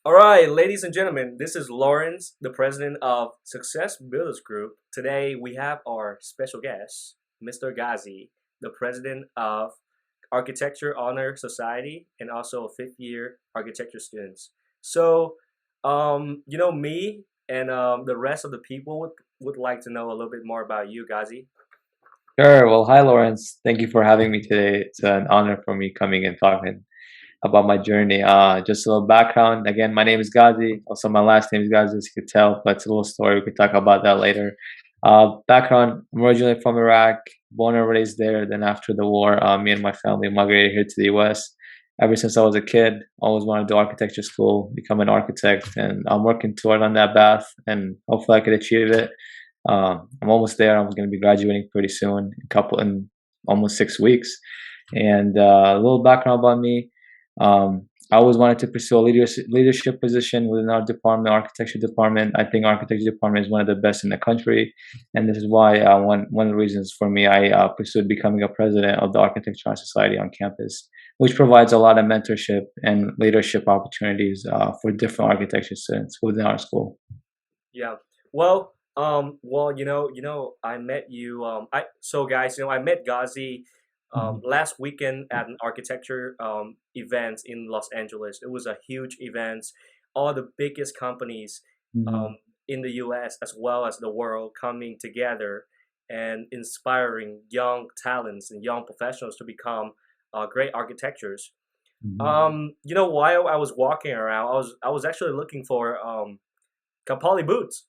All right, ladies and gentlemen, this is Lawrence, the president of Success Builders Group. Today we have our special guest, Mr. Ghazi, the president of Architecture Honor Society and also fifth year architecture students. So, me and the rest of the people would like to know a little bit more about you, Ghazi. Sure. Well, hi, Lawrence. Thank you for having me today. It's an honor for me coming and talking about my journey. Just a little background. Again, my name is Ghazi. Also, my last name is Ghazi, as you could tell, but it's a little story. We could talk about that later. Background. I'm originally from Iraq, born and raised there. Then after the war, me and my family migrated here to the US. Ever since I was a kid, always wanted to do architecture school, become an architect, and I'm working toward on that path, and hopefully I could achieve it. I'm almost there. I'm going to be graduating pretty soon, in almost 6 weeks. And a little background about me. I always wanted to pursue a leadership position within our department, architecture department. I think architecture department is one of the best in the country, and this is why one of the reasons for me I pursued becoming a president of the Architecture Honor Society on campus, which provides a lot of mentorship and leadership opportunities for different architecture students within our school. Yeah. I met you. I met Ghazi Mhm. last weekend at an architecture event in Los Angeles. It was a huge event. All the biggest companies Mhm. um, in the U.S. as well as the world coming together and inspiring young talents and young professionals to become great architectures. Mhm. While I was walking around, I was actually looking for Kapali boots,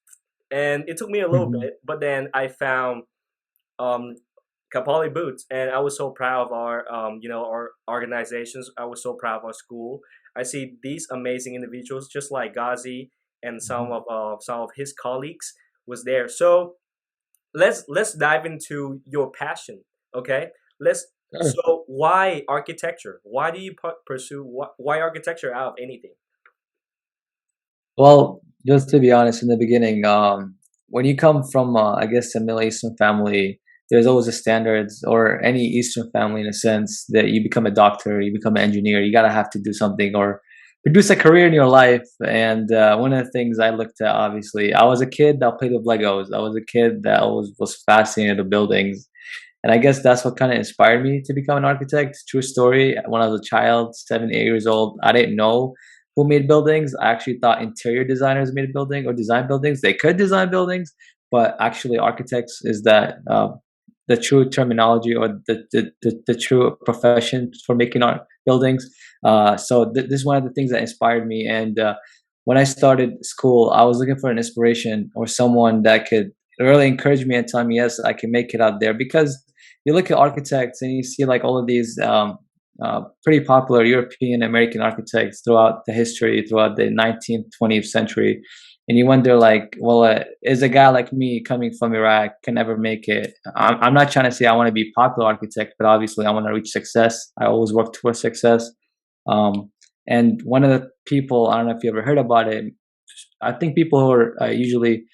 and it took me a little Mhm. bit, but then I found um, Kapali boots, and I was so proud of our organizations. I was so proud of our school. I see these amazing individuals, just like Ghazi and Mhm. some of his colleagues was there. So let's dive into your passion. Okay, let's. Sure. So why architecture? Why do you pursue why architecture out of anything? Well, just to be honest, in the beginning, when you come from, I guess, a Middle Eastern family, there's always a standards, or any Eastern family in a sense, that you become a doctor, you become an engineer, you gotta have to do something or produce a career in your life. And one of the things I looked at, obviously, I was a kid that played with Legos. I was a kid that was fascinated with buildings. And I guess that's what kind of inspired me to become an architect. True story. When I was a child, 7, 8 years old, I didn't know who made buildings. I actually thought interior designers made building or design buildings. They could design buildings, but actually, architects is that the true terminology, or the true profession for making art buildings. This is one of the things that inspired me. And when I started school, I was looking for an inspiration or someone that could really encourage me and tell me, yes, I can make it out there. Because you look at architects and you see like all of these pretty popular European American architects throughout the history, throughout the 19th, 20th century. And you wonder, like, well, is a guy like me coming from Iraq can ever make it? I'm not trying to say I want to be a popular architect, but obviously I want to reach success. I always work towards success. Um, and one of the people, I don't know if you ever heard about it, I think people who are usually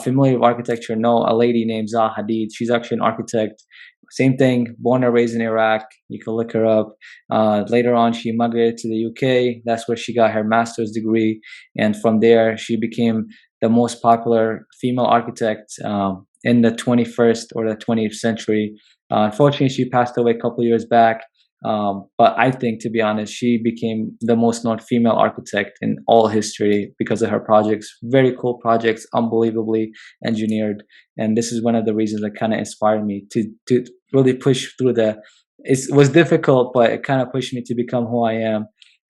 familiar with architecture know a lady named Zaha Hadid. She's actually an architect. Same thing, born and raised in Iraq. You can look her up. Later on, she migrated to the UK. That's where she got her master's degree. And from there, she became the most popular female architect in the 21st or the 20th century. Unfortunately, she passed away a couple years back. But I think, to be honest, she became the most known female architect in all history because of her projects. Very cool projects, unbelievably engineered. And this is one of the reasons that kind of inspired me to really push through it was difficult, but it kind of pushed me to become who I am.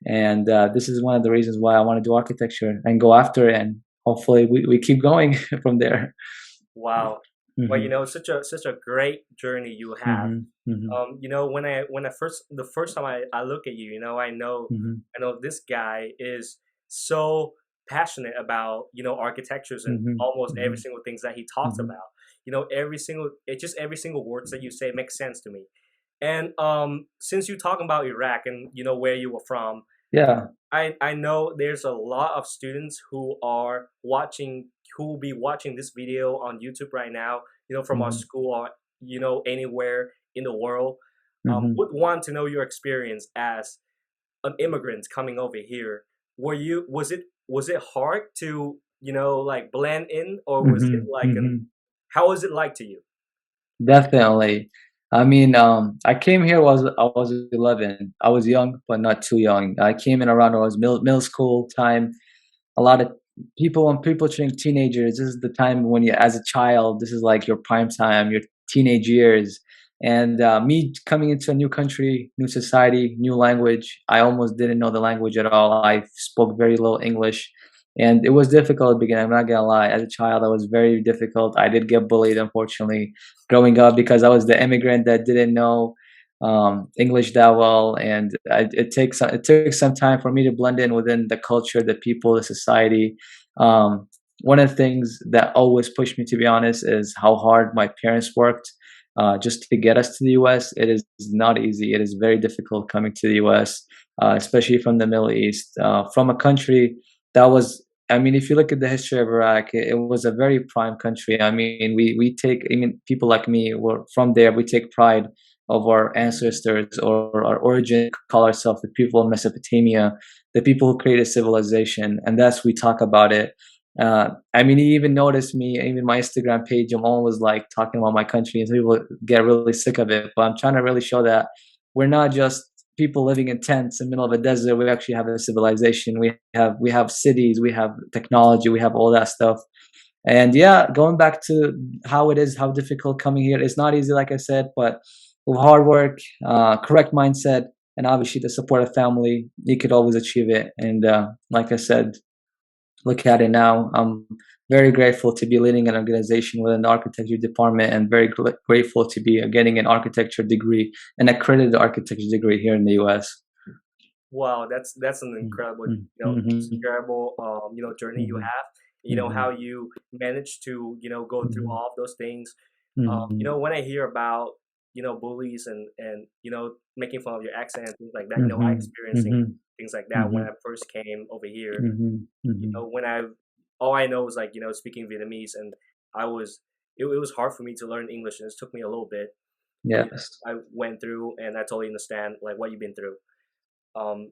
And this is one of the reasons why I want to do architecture and go after it. And hopefully we keep going from there. Wow. Well, Hmm. such a great journey you have. Hmm. Hmm. When I the first time I look at you, Hmm. I know this guy is so passionate about architectures and Hmm. almost every Hmm. single things that he talks Hmm. about. Every single words that you say makes sense to me. And since you're talking about Iraq and where you were from, Yeah. I know there's a lot of students who will be watching this video on YouTube right now, from our Hmm. school or anywhere in the world, Hmm. would want to know your experience as an immigrant coming over here. was it hard to, like blend in, or was it Mhm, like an mhm. how was it like to you? Definitely. I mean, I came here was I was 11. I was young, but not too young. I came in around when I was middle school time. A lot of people, when people turn teenagers, this is the time when you, as a child, this is like your prime time, your teenage years. And me coming into a new country, new society, new language, I almost didn't know the language at all. I spoke very little English, and it was difficult at the beginning. I'm not gonna lie. As a child, I was very difficult. I did get bullied, unfortunately, growing up because I was the immigrant that didn't know English that well, and it took some time for me to blend in within the culture, the people, the society. Um, One of the things that always pushed me, to be honest, is how hard my parents worked just to get us to the U.S. It is not easy. It is very difficult coming to the U.S., especially from the Middle East, from a country that was. I mean, if you look at the history of Iraq, it was a very prime country. I mean, we take. I mean, people like me were from there. We take pride of our ancestors or our origin, call ourselves the people of Mesopotamia, the people who created civilization, and that's we talk about it. I mean, you even notice me, even my Instagram page, I'm always like talking about my country, and people get really sick of it. But I'm trying to really show that we're not just people living in tents in the middle of a desert. We actually have a civilization. We have cities, we have technology, we have all that stuff. And yeah, going back to how it is, how difficult coming here, it's not easy, like I said, but with hard work, correct mindset, and obviously the support of family, you could always achieve it. And like I said, look at it now. I'm very grateful to be leading an organization within the architecture department, and very grateful to be getting an architecture degree, an accredited architecture degree here in the U.S. Wow, that's an Mhm, incredible, just mhm, incredible, journey you mhm, have. How mhm, you managed to, go through mhm, all of those things. mhm, When I hear about, bullies and making fun of your accent and things like that, I mhm, experiencing mhm, things like that when I mhm, first came over here. mhm, mhm. When I all I know is like, speaking Vietnamese, and I was it was hard for me to learn English, and it took me a little bit, but Yes. I went through, and I totally understand like what you've been through.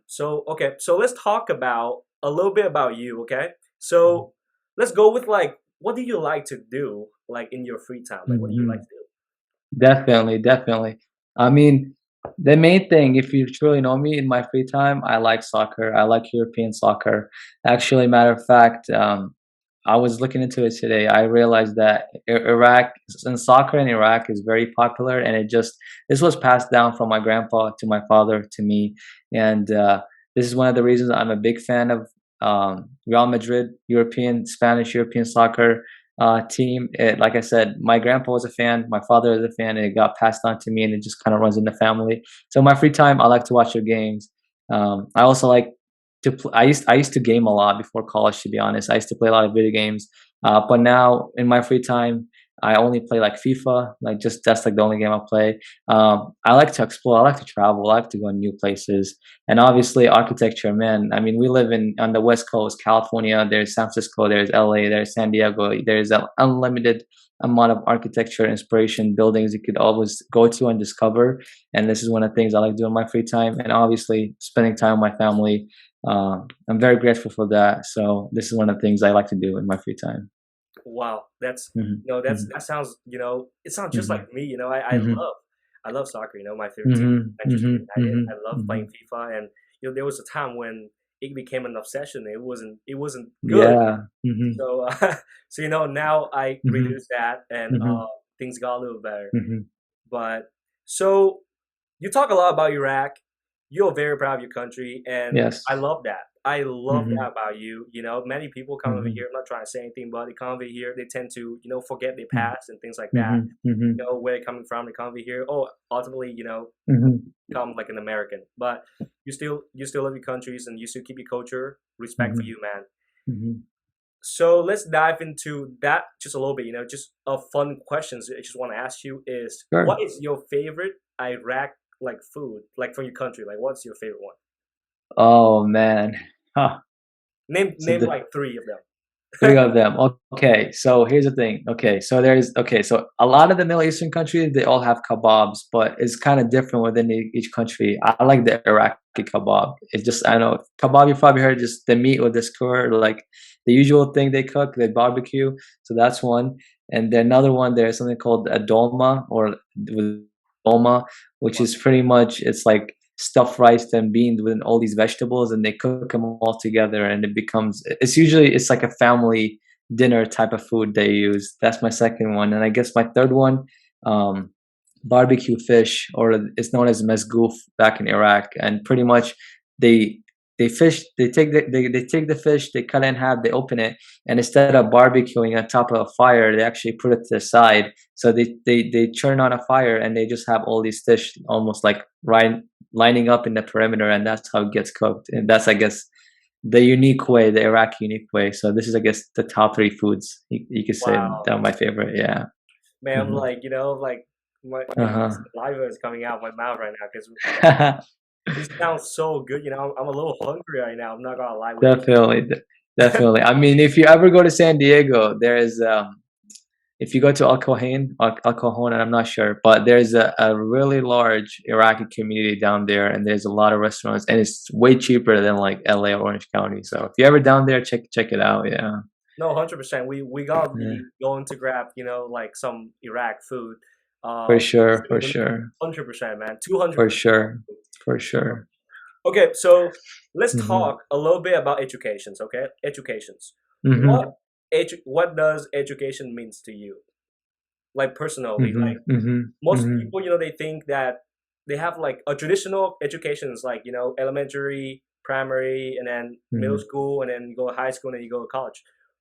So okay, so let's talk about a little bit about you, okay? So let's go with like, what do you like to do, like in your free time? Like, what do you like Mhm. to do? Definitely, definitely. I mean, the main thing, if you truly know me, in my free time, I like soccer. I like European soccer. Actually, matter of fact, I was looking into it today. I realized that Iraq and soccer in Iraq is very popular, and this was passed down from my grandpa to my father to me, and this is one of the reasons I'm a big fan of Real Madrid, Spanish European soccer team. Like I said, my grandpa was a fan, my father is a fan, and it got passed on to me, and it just kind of runs in the family. So my free time, I like to watch their games. I also like I used to game a lot before college. To be honest, I used to play a lot of video games. But now in my free time, I only play like FIFA. Like just that's like the only game I play. I like to explore. I like to travel. I like to go in new places. And obviously architecture, man. I mean, we live in on the West Coast, California. There's San Francisco. There's LA. There's San Diego. There's an unlimited amount of architecture inspiration buildings you could always go to and discover. And this is one of the things I like doing in my free time. And obviously spending time with my family. I'm very grateful for that. So this is one of the things I like to do in my free time. Wow, that's Mhm, mhm, that sounds, it sounds just like mhm, me. mhm, I love soccer. My favorite team is mhm, Manchester mhm, United. I mhm, love playing mhm. FIFA, and there was a time when it became an obsession. It wasn't good. Yeah. Mhm, So so now I mhm, reduced that, and mhm, things got a little better. mhm. But so you talk a lot about Iraq. You're very proud of your country, and I Yes. love that. I love that Mhm, about you. Many people come over mhm, here. I'm not trying to say anything, but they come over here. They tend to, forget their mhm, past and things like that. mhm, mhm, Where they're coming from. They come over here. Oh, ultimately, mhm, become like an American. But you still love your countries, and you still keep your culture. Respect for mhm, you, man. mhm. So let's dive into that just a little bit. Just a fun questions I just want to ask you is, what Sure. is your favorite Iraq like food, like from your country? Like, what's your favorite one? Oh man. Huh. Name So name like three of them. Three of them. Okay, so here's the thing. So a lot of the Middle Eastern countries they all have kebabs, but it's kind of different within each country. I like the Iraqi kebab. It's just I know kebab. You probably heard just the meat with the skewer, like the usual thing they cook, they barbecue. So that's one. And then another one, there's something called a dolma or with dolma, which Wow. is pretty much it's like stuffed rice and beans with all these vegetables and they cook them all together and it becomes it's like a family dinner type of food they use. That's my second one. And I guess my third one, um barbecue fish, or it's known as mesgoof back in Iraq. And pretty much they they take the fish, they cut it in half, they open it, and instead of barbecuing on top of a fire, they actually put it to the side. So they turn on a fire and they just have all these fish almost like lining up in the perimeter, and that's how it gets cooked. And that's I guess the unique way, the Iraqi unique way. So this is I guess the top three foods you could say Wow. that are my favorite. Yeah. Man, I'm Hmm. like, like my Uh-huh. saliva is coming out my mouth right now because this sounds so good. I'm a little hungry right now. I'm not gonna lie with you. Definitely, definitely. I mean, if you ever go to San Diego, there is if you go to Al Cajon, and I'm not sure, but there's a really large Iraqi community down there, and there's a lot of restaurants, and it's way cheaper than like LA or Orange County. So if you're ever down there, check it out. Yeah, No, 100%. We gotta yeah, be going to grab, like some Iraq food. for sure, for Soon. sure, 100%, man. 200%. for sure, for sure. Okay, so let's Hmm. talk a little bit about educations. Okay, educations. What Hmm. what does education means to you? Like personally, Hmm. like Hmm. most Hmm. people, they think that they have like a traditional education is like elementary, primary, and then middle Hmm. school, and then you go to high school, and then you go to college.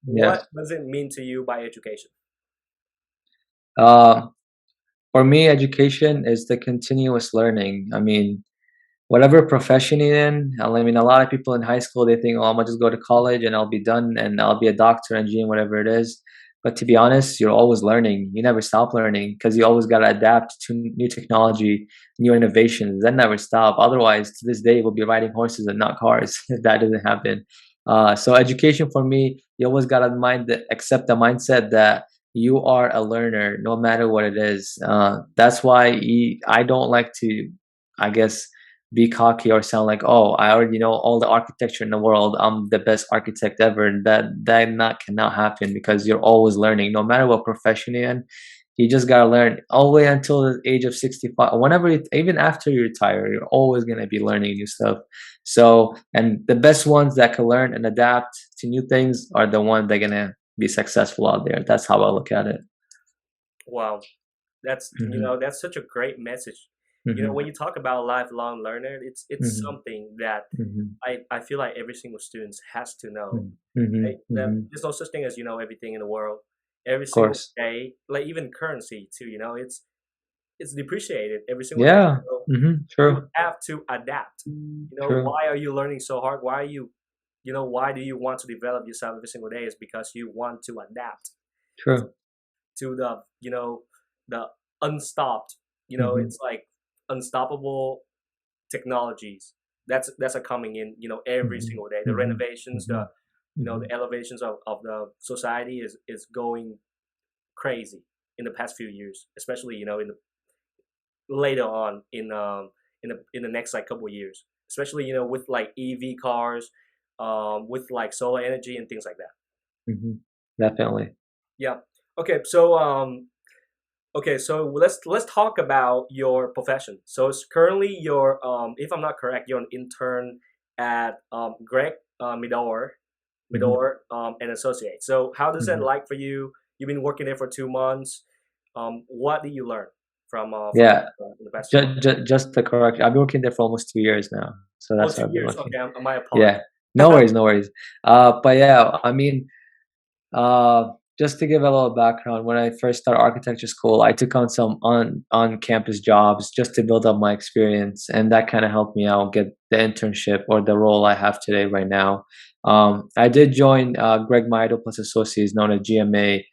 Yeah. What does it mean to you by education? Um, for me, education is the continuous learning. I mean, whatever profession you're in, I mean, a lot of people in high school they think, "Oh, I'm gonna just go to college and I'll be done and I'll be a doctor, engineer, whatever it is." But to be honest, you're always learning. You never stop learning because you always gotta adapt to new technology, new innovations. That never stop. Otherwise, to this day, we'll be riding horses and not cars if that doesn't happen. So education for me, you always gotta accept the mindset that you are a learner, no matter what it is. That's why I don't like to, I guess, be cocky or sound like, oh, I already know all the architecture in the world. I'm the best architect ever. That not cannot happen because you're always learning, no matter what profession you're in. You just gotta learn all the way until the age of 65. Whenever, even after you retire, you're always gonna be learning new stuff. So, and the best ones that can learn and adapt to new things are the ones that are gonna be successful out there. That's how I look at it. Wow, that's Hmm. that's such a great message. Hmm. When you talk about lifelong learner, it's Hmm. something that Hmm. I feel like every single student has to know. Hmm. Hmm. Right? That Hmm. there's no such thing as everything in the world. Every Of single course. day, like even currency too. It's depreciated every single day. Yeah. So you True. have to adapt. True. Why are you learning so hard? Why are why do you want to develop yourself every single day? Is because you want to adapt True. to the unstopped. Mhm. It's like unstoppable technologies that's a coming in. Every Mhm. single day. The Mhm. renovations, Mhm. the Mhm. elevations of the society is going crazy in the past few years, especially in the later on in the next like couple of years, especially with like EV cars, with like solar energy and things like that. Mhm. Definitely. Yeah. Okay. So let's talk about your profession. So it's currently your if I'm not correct, you're an intern at Greg Mhm. Midor and Associate. So how does that Mhm. like for you? You've been working there for 2 months. What did you learn from Yeah. in the past 2 months? Just to correct, I've been working there for almost 2 years now, so Oh, that's how two I've been years. looking. Okay, my Yeah. apologies. No worries, no worries. But yeah, I mean, Uh, just to give a little background, when I first started architecture school, I took on some on campus jobs just to build up my experience, and that kind of helped me out get the internship or the role I have today right now. I did join Greg Mido plus Associates, known as GMA,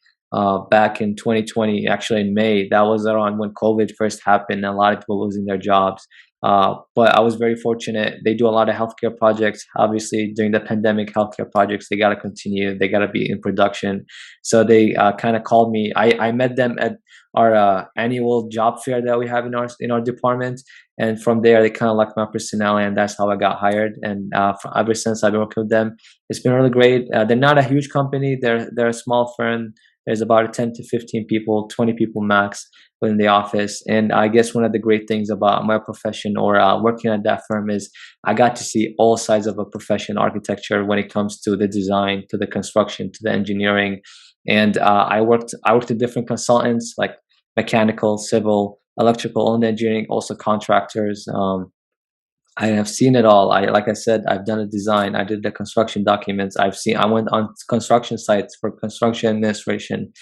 back in 2020, actually in May. That was around when COVID first happened, and a lot of people losing their jobs. But I was very fortunate. They do a lot of healthcare projects. Obviously, during the pandemic, healthcare projects they got to continue. They got to be in production. So they kind of called me. I met them at our annual job fair that we have in our department, and from there they kind of liked my personality, and that's how I got hired. And ever since I've been working with them, it's been really great. They're not a huge company. They're a small firm. There's about 10 to 15 people, 20 people max within the office. And I guess one of the great things about my profession or working at that firm is I got to see all sides of a profession, architecture, when it comes to the design, to the construction, to the engineering. And I worked with different consultants like mechanical, civil, electrical, and engineering, also contractors. I have seen it all. Like I said, I've done a design. I did the construction documents. I went on construction sites for construction administration,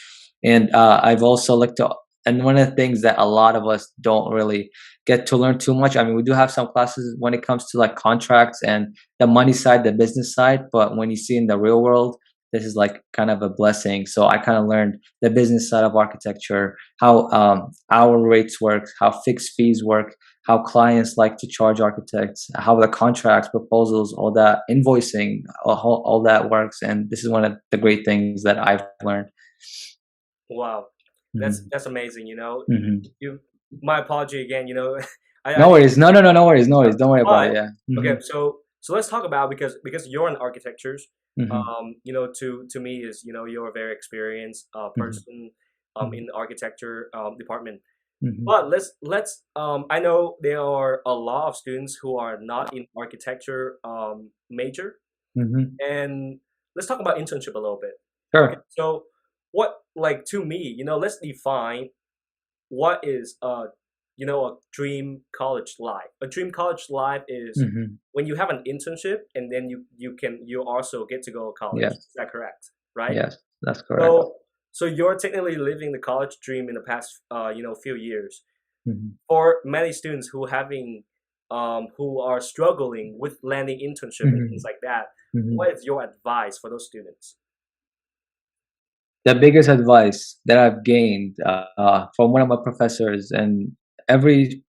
and I've also looked to. And one of the things that a lot of us don't really get to learn too much. I mean, we do have some classes when it comes to like contracts and the money side, the business side. But when you see in the real world, this is like kind of a blessing. So I kind of learned the business side of architecture, how hour rates work, how fixed fees work, how clients like to charge architects, how the contracts, proposals, all that invoicing, all that works. And this is one of the great things that I've learned. Wow, Mhm. that's amazing. You know, Mhm. you. My apology again. You know, I No didn't. worries. No, no, no, no worries. No worries. Don't worry about it. But Yeah. okay, Mhm. so let's talk about because you're in architectures. Mhm. You know, to me is you're a very experienced Mhm. person Mhm. in the architecture department. Mhm. But let's I know there are a lot of students who are not in architecture major, Mhm. and let's talk about internship a little bit. Okay, Sure. so what like to me, let's define what is a dream college life. A dream college life is Mhm. when you have an internship and then you also get to go to college. Yes. Is that correct? Right? Yes. That's correct. So you're technically living the college dream in the past few years. Mhm. For many students who are struggling with landing internship and things Mhm. like that, Mhm. what is your advice for those students? The biggest advice that I've gained from one of my professors and every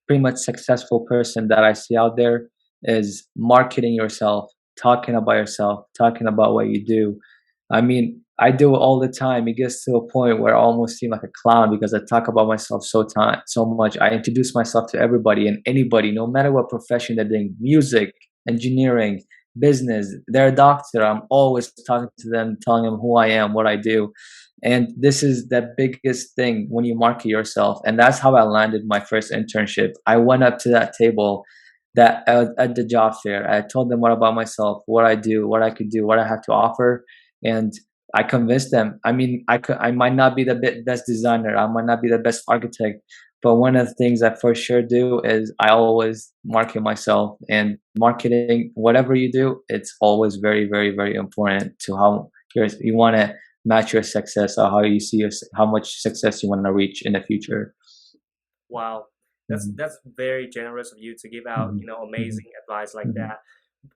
pretty much successful person that I see out there is marketing yourself, talking about yourself, talking about what you do. I mean, I do it all the time. It gets to a point where I almost seem like a clown because I talk about myself so much. I introduce myself to everybody and anybody, no matter what profession they're doing, music, engineering, business. They're a doctor. I'm always talking to them, telling them who I am, what I do. And this is the biggest thing when you market yourself. And that's how I landed my first internship. I went up to that table that at the job fair. I told them what about myself, what I do, what I could do, what I have to offer. And I convinced them. I mean, I might not be the best designer. I might not be the best architect. But one of the things I for sure do is I always market myself, and marketing, whatever you do, it's always very, very, very important to how you want to match your success or how you see how much success you want to reach in the future. Wow, Mhm. that's very generous of you to give out Mhm. Mhm. amazing advice like Mhm. that.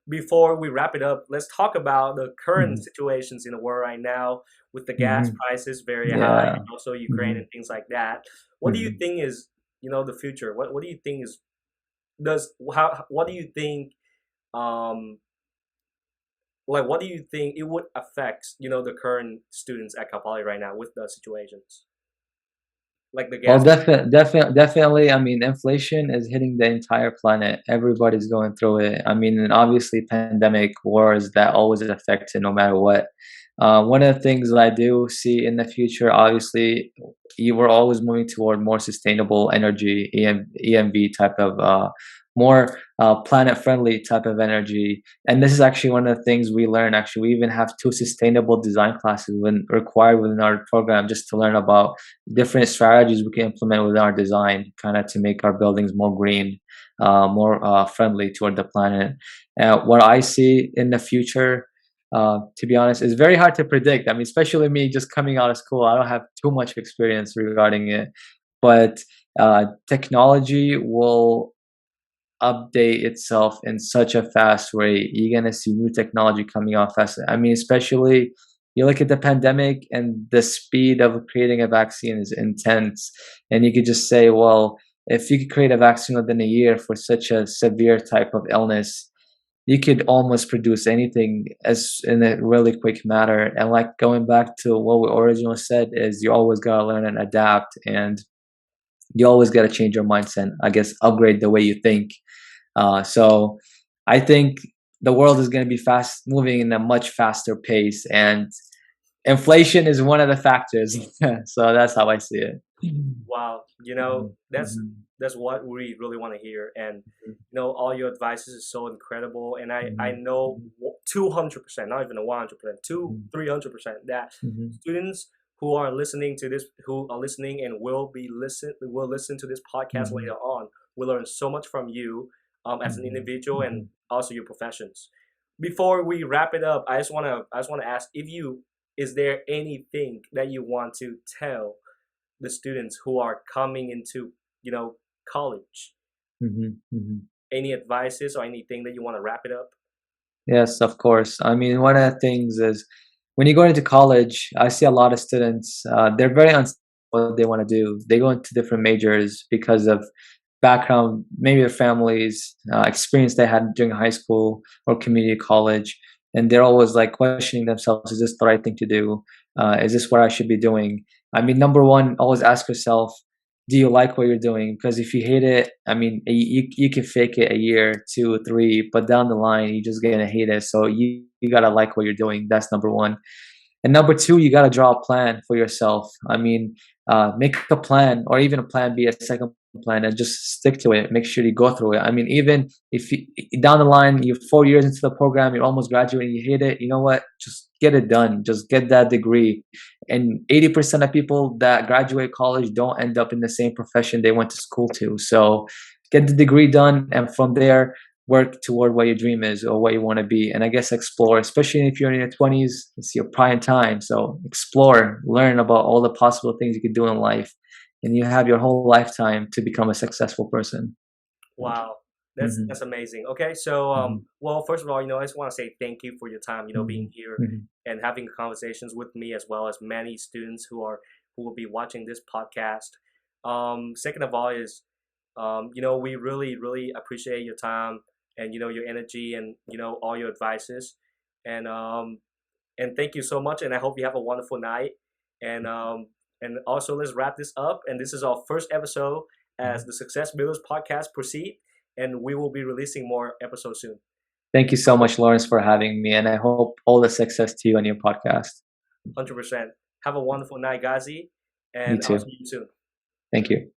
Before we wrap it up, let's talk about the current Mhm. situations in the world right now with the gas Mhm. prices very high Yeah. and also Ukraine and Mhm. things like that. What do you Mhm. think is the future? What do you think is does how what do you think um what do you think it would affect the current students at Cal Poly right now with the situations like the Well, gas? definitely. I mean, inflation is hitting the entire planet. Everybody's going through it. I mean, and obviously, pandemic, wars, that always affects it no matter what. One of the things that I do see in the future, obviously, you were always moving toward more sustainable energy, EMV type of, more planet-friendly type of energy. And this is actually one of the things we learn. Actually, we even have two sustainable design classes required within our program just to learn about different strategies we can implement within our design, kind of to make our buildings more green, more friendly toward the planet. What I see in the future, to be honest, is very hard to predict. I mean, especially me just coming out of school, I don't have too much experience regarding it. But technology will update itself in such a fast way. You're gonna see new technology coming out fast. I mean, especially you look at the pandemic and the speed of creating a vaccine is intense. And you could just say, well, if you could create a vaccine within a year for such a severe type of illness, you could almost produce anything as in a really quick matter. And like going back to what we originally said is you always gotta learn and adapt, and you always gotta change your mindset. I guess upgrade the way you think. So I think the world is gonna be fast moving in a much faster pace, and inflation is one of the factors. So that's how I see it. Wow, Mhm, that's what we really want to hear, and mhm, all your advices is so incredible, and I mhm, know mhm, 200%, not even a 100%, two mhm, 300% that mhm, students who are listening to this, who are listening and will listen to this podcast mhm, later on, will learn so much from you, as an mhm, individual and mhm, also your professions. Before we wrap it up, I just wanna ask if you is there anything that you want to tell the students who are coming into college? mhm, mhm. Any advices or anything that you want to wrap it up? Yes, of course. I mean, one of the things is when you go into college, I see a lot of students, they're very uncertain what they want to do. They go into different majors because of background, maybe their families, experience they had during high school or community college. And they're always like questioning themselves, is this the right thing to do? Is this what I should be doing? I mean, number one, always ask yourself, do you like what you're doing? Because if you hate it, I mean, you can fake it a year, two, three, but down the line, you're just gonna hate it. So you gotta like what you're doing. That's number one. And number two, you got to draw a plan for yourself. I mean, make a plan or even a plan B, a second plan, and just stick to it. Make sure you go through it. I mean, even if you, down the line, you're 4 years into the program, you're almost graduating, you hate it, you know what? Just get it done. Just get that degree. And 80% of people that graduate college don't end up in the same profession they went to school to. So get the degree done. And from there, work toward what your dream is or what you want to be, and I guess explore, especially if you're in your 20s, it's your prime time. So explore, learn about all the possible things you could do in life, and you have your whole lifetime to become a successful person. Wow, Hmm. that's amazing. Okay, so Hmm. well, first of all, I just want to say thank you for your time, being Hmm. here Hmm. and having conversations with me as well as many students who will be watching this podcast. Second of all is, we really appreciate your time and your energy and all your advices, and thank you so much. And I hope you have a wonderful night. And also let's wrap this up. And this is our first episode as the Success Builders podcast proceed, and we will be releasing more episodes soon. Thank you so much, Lawrence, for having me, and I hope all the success to you on your podcast. 100%. Have a wonderful night, Ghazi, You and I'll too. see you soon. Thank you.